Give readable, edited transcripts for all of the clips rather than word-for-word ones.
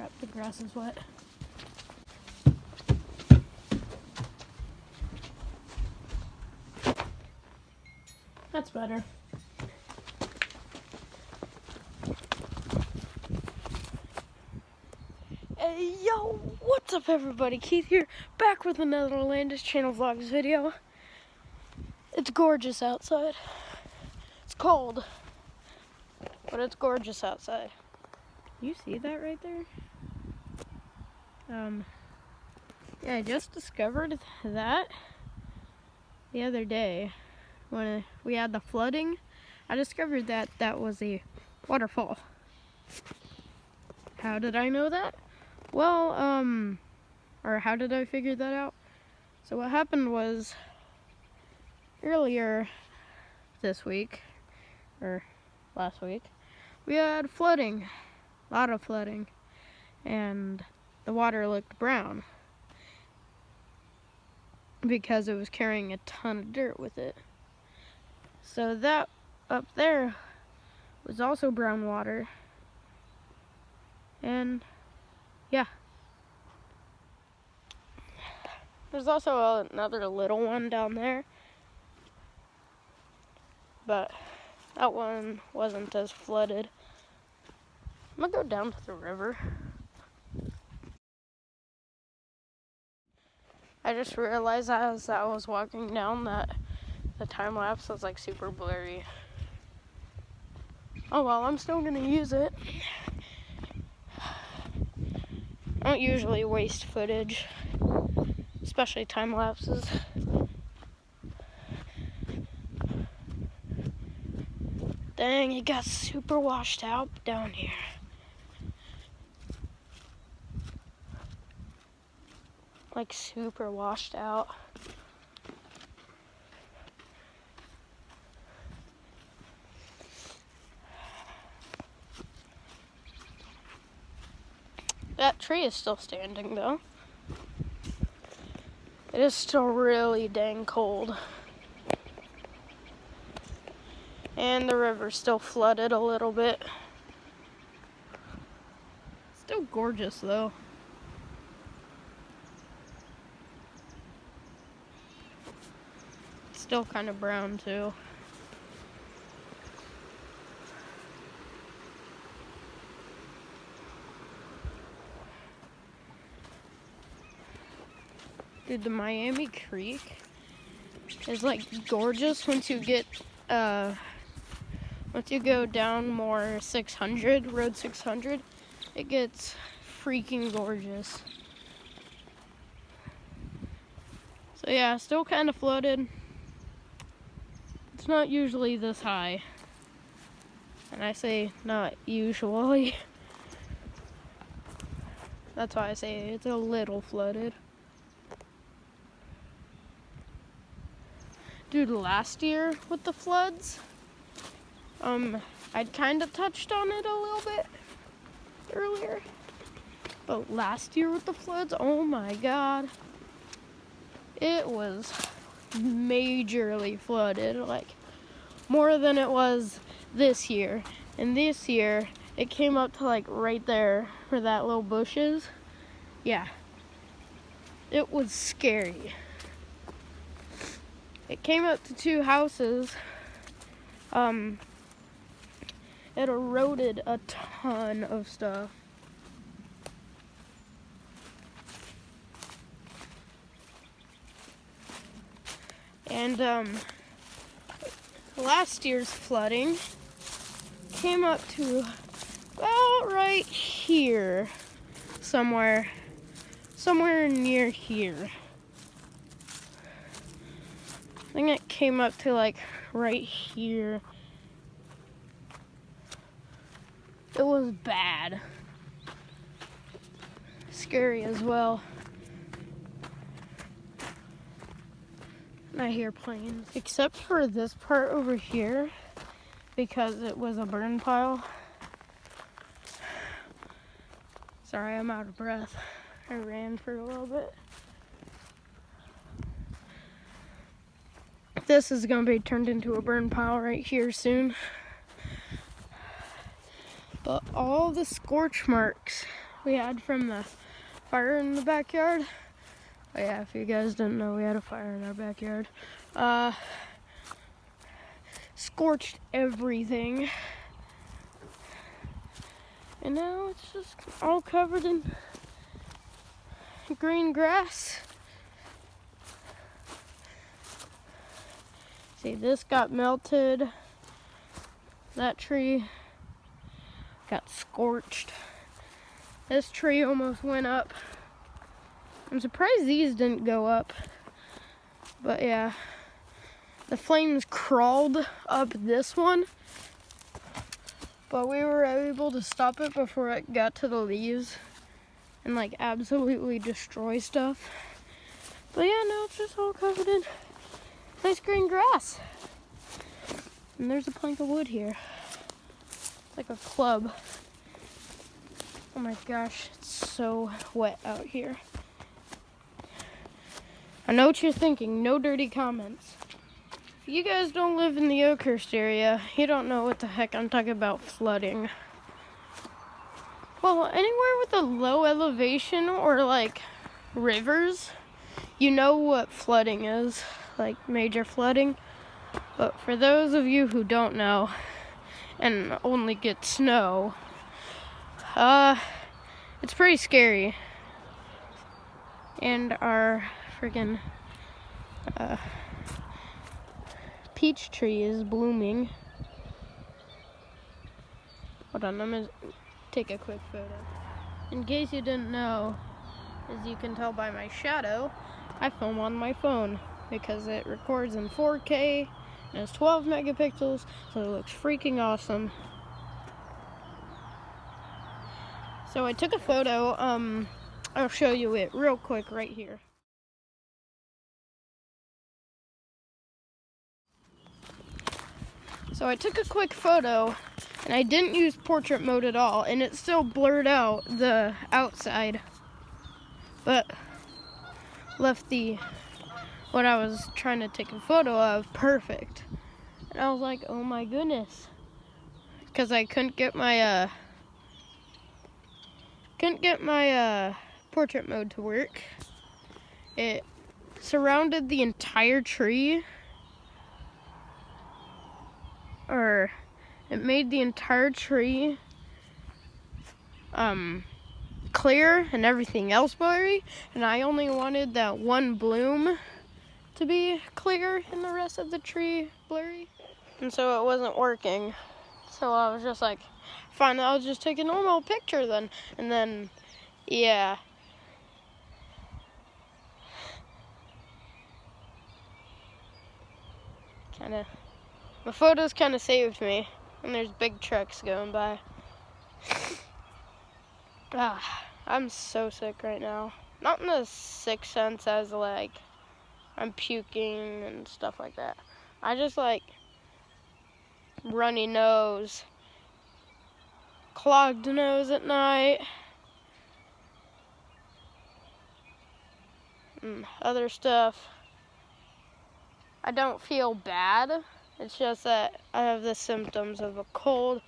crap, the grass is wet. That's better. Hey, yo, what's up everybody? Keith here, back with another Landis Channel Vlogs video. It's gorgeous outside. It's cold, but it's gorgeous outside. You see that right there? Yeah, I just discovered that the other day when we had the flooding. I discovered that that was a waterfall. How did I know that? Well, or how did I figure that out? So what happened was, earlier this week, or last week, we had flooding, a lot of flooding, and the water looked brown because it was carrying a ton of dirt with it. So that up there was also brown water, and yeah. There's also another little one down there, but that one wasn't as flooded. I'm gonna go down to the river. I just realized as I was walking down that the time lapse was like super blurry. Oh well, I'm still gonna use it. I don't usually waste footage, especially time lapses. Dang, it got super washed out down here. Like super washed out. That tree is still standing though. It is still really dang cold. And the river's still flooded a little bit. Still gorgeous though. It's still kind of brown too. Dude, the Miami Creek is like gorgeous once you get once you go down more 600, Road 600, it gets freaking gorgeous. So yeah, still kind of flooded. It's not usually this high. And I say not usually. That's why I say it's a little flooded. Dude, last year with the floods, I'd kind of touched on it a little bit earlier. But last year with the floods, oh my god. It was majorly flooded, like more than it was this year. And this year, it came up to like right there where that little bush is. Yeah, it was scary. It came up to 2 houses. It eroded a ton of stuff. And last year's flooding came up to about right here, somewhere near here. I think it came up to like right here. It was bad. Scary as well. And I hear planes. Except for this part over here, because it was a burn pile. Sorry, I'm out of breath. I ran for a little bit. This is going to be turned into a burn pile right here soon. But all the scorch marks we had from the fire in the backyard. Oh yeah, if you guys didn't know, we had a fire in our backyard. Scorched everything. And now it's just all covered in green grass. See, this got melted. That tree got scorched. This tree almost went up. I'm surprised these didn't go up. But yeah, the flames crawled up this one. But we were able to stop it before it got to the leaves and like absolutely destroy stuff. But yeah, now it's just all covered in nice green grass. And there's a plank of wood here. It's like a club. Oh my gosh, it's so wet out here. I know what you're thinking, no dirty comments. If you guys don't live in the Oakhurst area, you don't know what the heck I'm talking about flooding. Well, anywhere with a low elevation or like rivers, you know what flooding is, like major flooding. But for those of you who don't know and only get snow, it's pretty scary. And our friggin' peach tree is blooming. Hold on, I'm gonna take a quick photo. In case you didn't know, as you can tell by my shadow, I film on my phone because it records in 4K and it's 12 megapixels, so it looks freaking awesome. So I took a photo, I'll show you it real quick right here. So I took a quick photo and I didn't use portrait mode at all, and it still blurred out the outside, but left what I was trying to take a photo of perfect. And I was like, oh my goodness, because I couldn't get my portrait mode to work. It surrounded the entire tree, or it made the entire tree clear and everything else blurry, and I only wanted that one bloom to be clear and the rest of the tree blurry, and so it wasn't working. So I was just like, fine, I'll just take a normal picture then. And then, yeah, my photos kind of saved me. And there's big trucks going by. I'm so sick right now. Not in the sick sense as like I'm puking and stuff like that. I just like runny nose, clogged nose at night, and other stuff. I don't feel bad. It's just that I have the symptoms of a cold,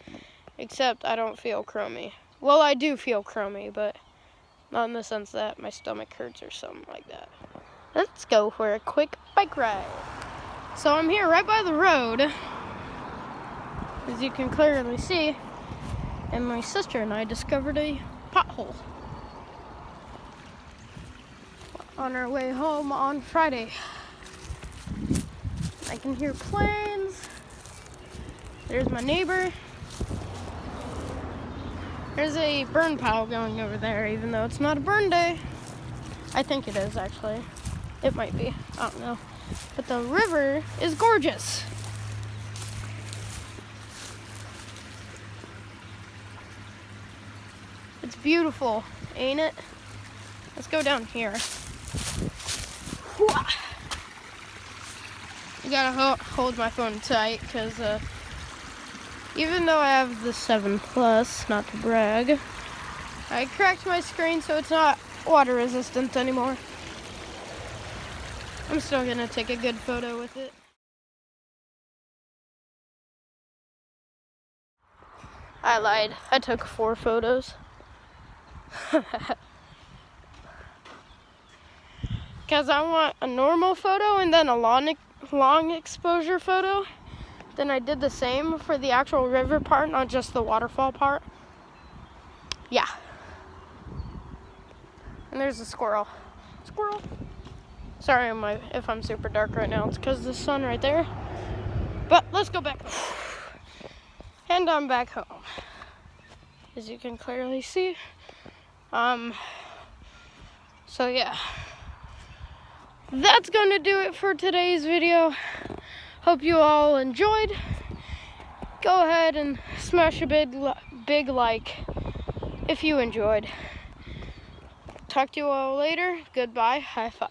except I don't feel crummy. Well, I do feel crummy, but not in the sense that my stomach hurts or something like that. Let's go for a quick bike ride. So I'm here right by the road, as you can clearly see, and my sister and I discovered a pothole on our way home on Friday. I can hear planes. There's my neighbor. There's a burn pile going over there, even though it's not a burn day. I think it is, actually. It might be. I don't know. But the river is gorgeous. It's beautiful, ain't it? Let's go down here. You gotta hold my phone tight, because even though I have the 7 Plus, not to brag, I cracked my screen so it's not water resistant anymore. I'm still gonna take a good photo with it. I lied. I took 4 photos. Because I want a normal photo and then a long exposure photo. Then I did the same for the actual river part, not just the waterfall part. Yeah. And there's a squirrel. Squirrel. Sorry if I'm super dark right now. It's because of the sun right there. But let's go back. And I'm back home. As you can clearly see. So yeah. That's going to do it for today's video. Hope you all enjoyed. Go ahead and smash a big like if you enjoyed. Talk to you all later. Goodbye. High five.